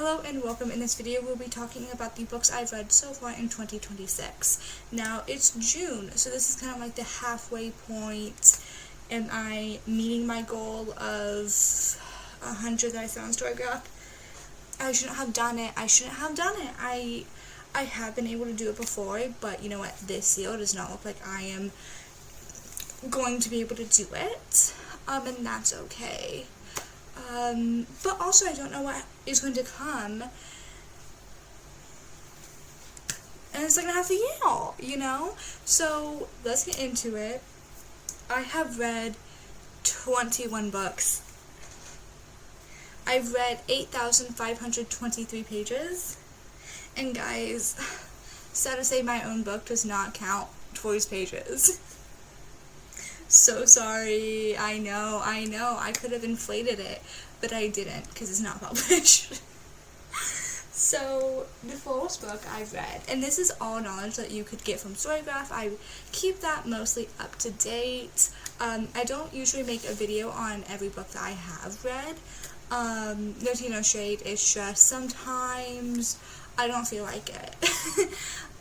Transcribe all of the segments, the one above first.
Hello and welcome. In this video we'll be talking about the books I've read so far in 2026. Now it's June, so this is kind of like the halfway point. Am I meeting my goal of 100 that I set on Storygraph? I shouldn't have done it. I have been able to do it before, but you know what? This year does not look like I am going to be able to do it, and that's okay. But also I don't know what is going to come in the second half of the year, you know? So let's get into it. I have read 21 books. I've read 8,523 pages. And guys, sad to say my own book does not count towards pages. So sorry, I know, I could have inflated it, but I didn't, because it's not published. So, the first book I've read, and this is all knowledge that you could get from Storygraph. I keep that mostly up to date. I don't usually make a video on every book that I have read. No tea, no shade, it's just sometimes I don't feel like it.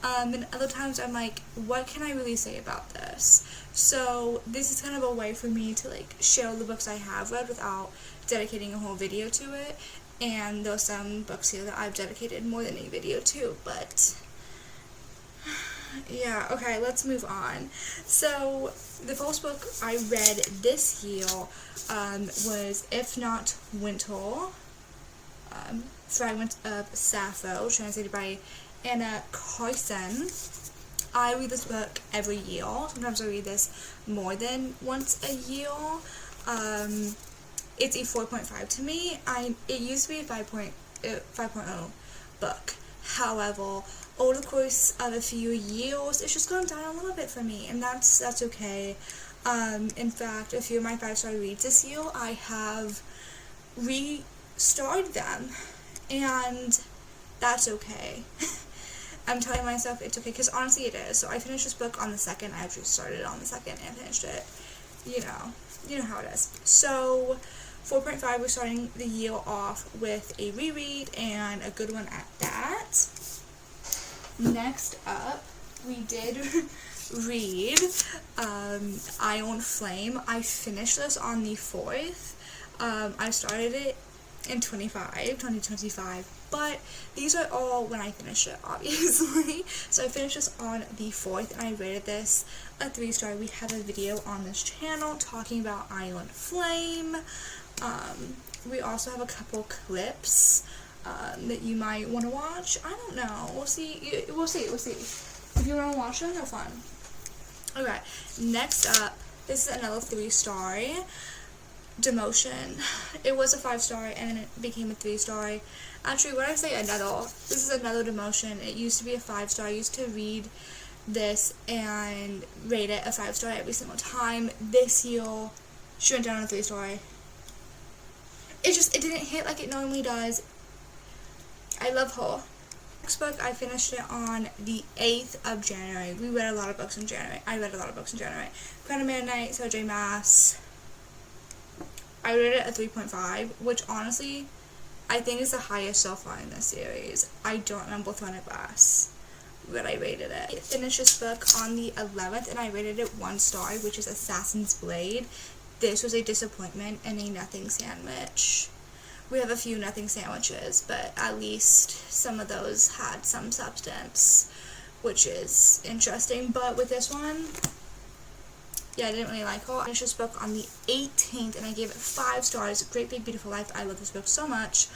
And other times I'm like, what can I really say about this? So this is kind of a way for me to like share the books I have read without dedicating a whole video to it. And there's some books here that I've dedicated more than a video to, but yeah, okay, let's move on. So the first book I read this year was If Not Winter, Fragments of Sappho, translated by Anne Carson. I read this book every year. Sometimes I read this more than once a year. It's a 4.5 to me. It used to be a 5.0 book. However, over the course of a few years, it's just gone down a little bit for me, and that's okay. In fact, a few of my 5-star reads this year, I have restarted them, and that's okay. I'm telling myself it's okay, because honestly it is. So I finished this book on the 2nd, I actually started it on the 2nd and finished it. You know how it is. So 4.5, we're starting the year off with a reread, and a good one at that. Next up, we did read Iron Flame. I finished this on the 4th. I started it in 2025, but these are all when I finished it, obviously. So I finished this on the 4th, and I rated this a 3-star. We have a video on this channel talking about Iron Flame. We also have a couple clips that you might want to watch. I don't know. We'll see. If you want to watch them, they're fun. Okay, next up, this is another 3-star. Demotion. It was a 5-star and then it became a 3-star. Actually, when I say another, this is another demotion. It used to be a 5-star. I used to read this and rate it a 5-star every single time. This year, she went down to 3-star. It didn't hit like it normally does. I love her. Next book, I finished it on the 8th of January. We read a lot of books in January. I read a lot of books in January. Crown of Midnight, Sarah Maas. I rated it a 3.5, which honestly, I think is the highest so far in this series. I don't remember Throne of Glass when I rated it. I finished this book on the 11th, and I rated it 1 star, which is Assassin's Blade. This was a disappointment and a nothing sandwich. We have a few nothing sandwiches, but at least some of those had some substance, which is interesting. But with this one, yeah, I didn't really like her. I finished this book on the 18th, and I gave it 5 stars. Great Big Beautiful Life. I love this book so much.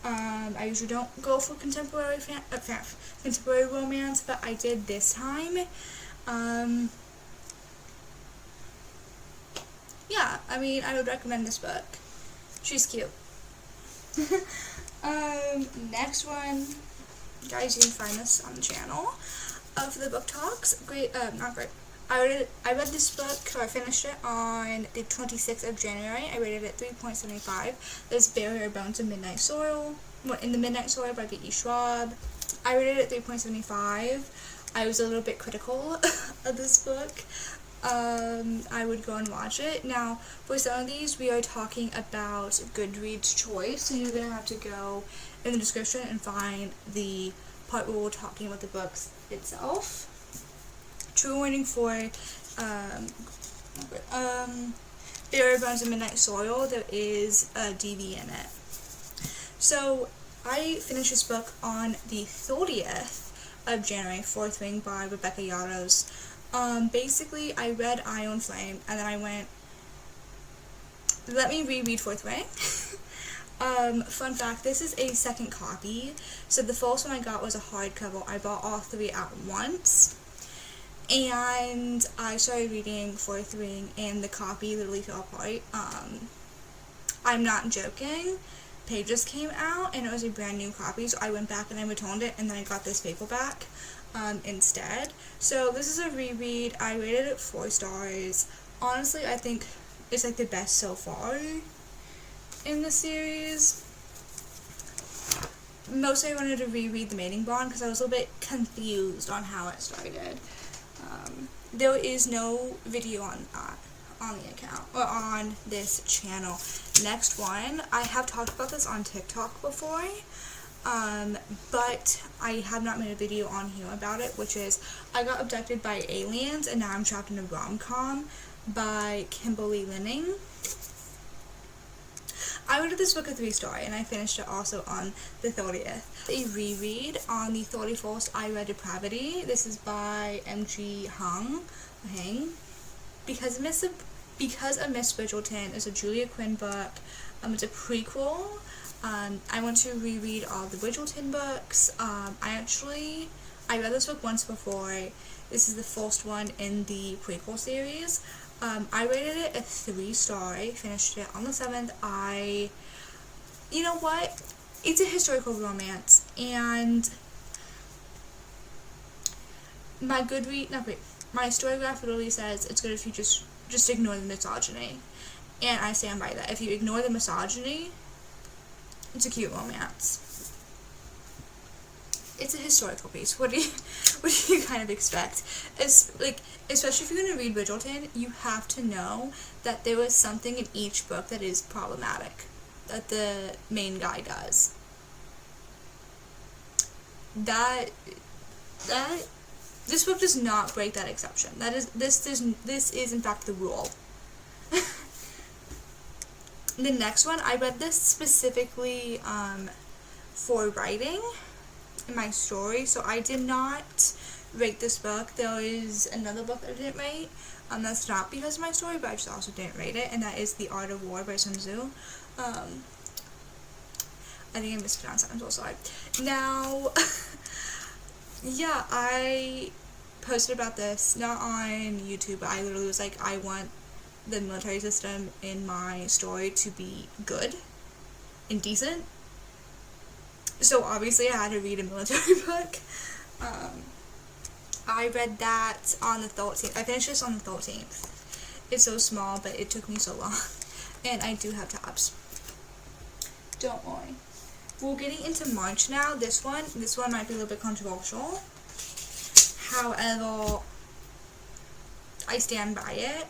I usually don't go for contemporary romance, but I did this time. Yeah, I mean, I would recommend this book. She's cute. Next one, guys, you can find this on the channel for the book talks. Not great. I read this book, or I finished it on the 26th of January. I rated it 3.75. There's Bury Our Bones in Midnight Soil. In the Midnight Soil by B.E. Schwab. I rated it 3.75. I was a little bit critical of this book. I would go and watch it. Now, for some of these, we are talking about Goodreads choice, so you're going to have to go in the description and find the part where we're talking about the books itself. True warning for Burial Bones and Midnight Soil, there is a DV in it. So I finished this book on the 30th of January, Fourth Wing by Rebecca Yarros. Basically, I read Iron Flame, and then I went, let me reread Fourth Wing. Fun fact, this is a second copy. So the first one I got was a hardcover. I bought all three at once. And I started reading Fourth Wing, and the copy literally fell apart. I'm not joking. Pages came out, and it was a brand new copy, so I went back and I returned it, and then I got this paperback instead. So this is a reread. I rated it 4 stars. Honestly, I think it's like the best so far in the series. Mostly I wanted to reread The Mating Bond because I was a little bit confused on how it started. There is no video on the account or on this channel. Next one, I have talked about this on TikTok before, but I have not made a video on here about it, which is I got abducted by aliens and now I'm trapped in a rom-com by Kimberly Lemming. I rated this book a 3-star, and I finished it also on the 30th. A reread on the 31st, I read Depravity. This is by M.G. Hang. Because of Miss Bridgerton is a Julia Quinn book. It's a prequel. I want to reread all the Bridgerton books. I read this book once before. This is the first one in the prequel series. I rated it a 3-star, finished it on the 7th. You know what? It's a historical romance, and my Storygraph literally says it's good if you just ignore the misogyny, and I stand by that. If you ignore the misogyny, it's a cute romance. It's a historical piece. What do you kind of expect? It's like, especially if you're going to read Bridgerton, you have to know that there is something in each book that is problematic, that the main guy does. This book does not break that exception. This is in fact the rule. The next one, I read this specifically for writing in my story, so I did not rate this book. There is another book that I didn't rate. That's not because of my story, but I just also didn't rate it, and that is The Art of War by Sun Tzu. I think I mispronounced that. I'm so sorry. Now, yeah, I posted about this, not on YouTube, but I literally was like, I want the military system in my story to be good and decent. So obviously I had to read a military book. I read that on the 13th. I finished this on the 13th. It's so small, but it took me so long. And I do have tabs. Don't worry. We're getting into March now. This one might be a little bit controversial. However, I stand by it.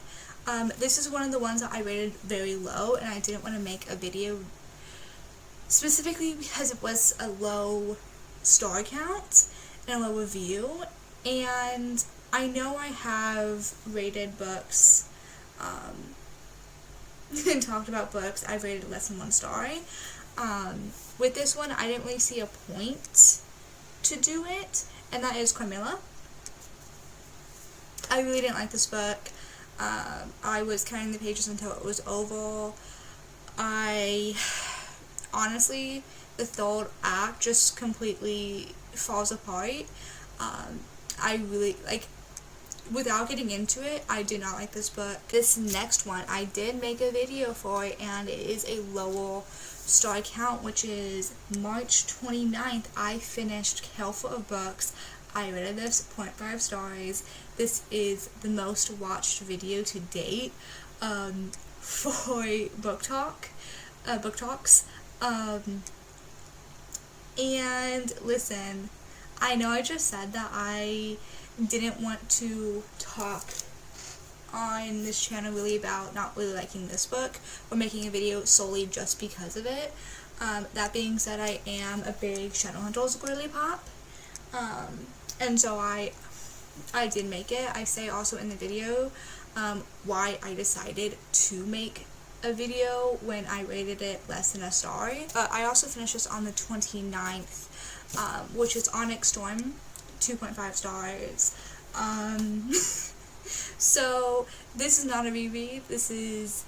This is one of the ones that I rated very low, and I didn't want to make a video specifically because it was a low star count and a low review. And I know I have rated books and talked about books I've rated less than 1 star. With this one, I didn't really see a point to do it, and that is Carmilla. I really didn't like this book. I was carrying the pages until it was over. Honestly, the 3rd act just completely falls apart. I really, without getting into it, I did not like this book. This next one, I did make a video for it, and it is a lower star count, which is March 29th. I finished Careful of Books. I rated this 0.5 stars. This is the most watched video to date for book talks. And listen, I know I just said that I didn't want to talk on this channel really about not really liking this book or making a video solely just because of it. That being said, I am a big Shadowhunters girly pop, and so I did make it. I say also in the video why I decided to make a video when I rated it less than a star. I also finished this on the 29th, which is Onyx Storm, 2.5 stars. So this is not a reread. This is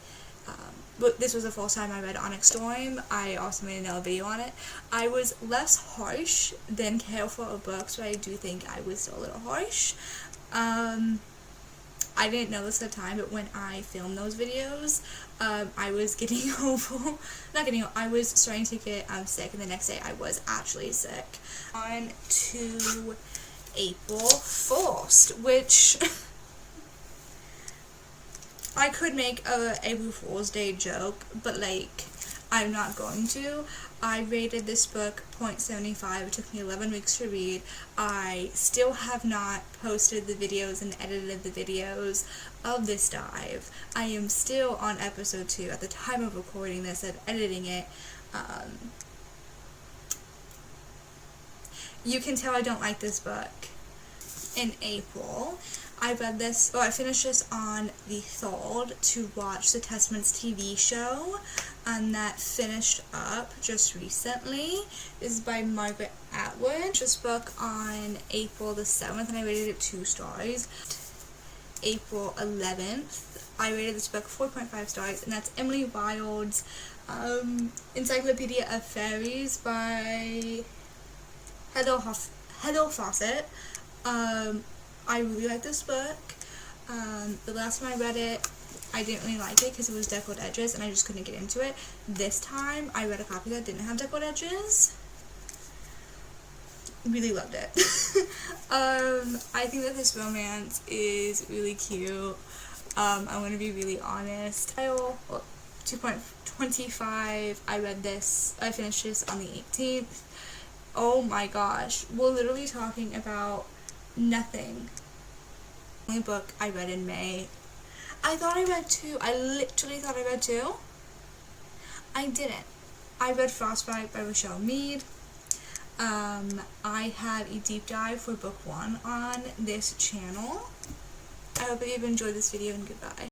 this was the first time I read Onyx Storm. I also made another video on it. I was less harsh than Careful of Books, but I do think I was still a little harsh. I didn't know this at the time, but when I filmed those videos, I was getting I was starting to get sick, and the next day I was actually sick. On to April 1st, which I could make a April Fool's Day joke, but like, I'm not going to. I rated this book 0.75. It took me 11 weeks to read. I still have not posted the videos and edited the videos of this dive. I am still on episode 2 at the time of recording this and editing it. You can tell I don't like this book. In April, I finished this on the 3rd to watch the Testaments TV show, and that finished up just recently. This is by Margaret Atwood. This book on April the 7th, and I rated it 2 stars. April 11th, I rated this book 4.5 stars, and that's Emily Wilde's Encyclopedia of Fairies by Heather Fawcett. I really like this book. The last time I read it, I didn't really like it because it was deckled edges and I just couldn't get into it. This time, I read a copy that didn't have deckled edges. Really loved it. I think that this romance is really cute. I'm going to be really honest. 2.25, I finished this on the 18th. Oh my gosh, we're literally talking about nothing. Only book I read in May. I thought I read 2. I literally thought I read 2. I didn't. I read Frostbite by Rochelle Mead. I have a deep dive for book 1 on this channel. I hope that you've enjoyed this video, and goodbye.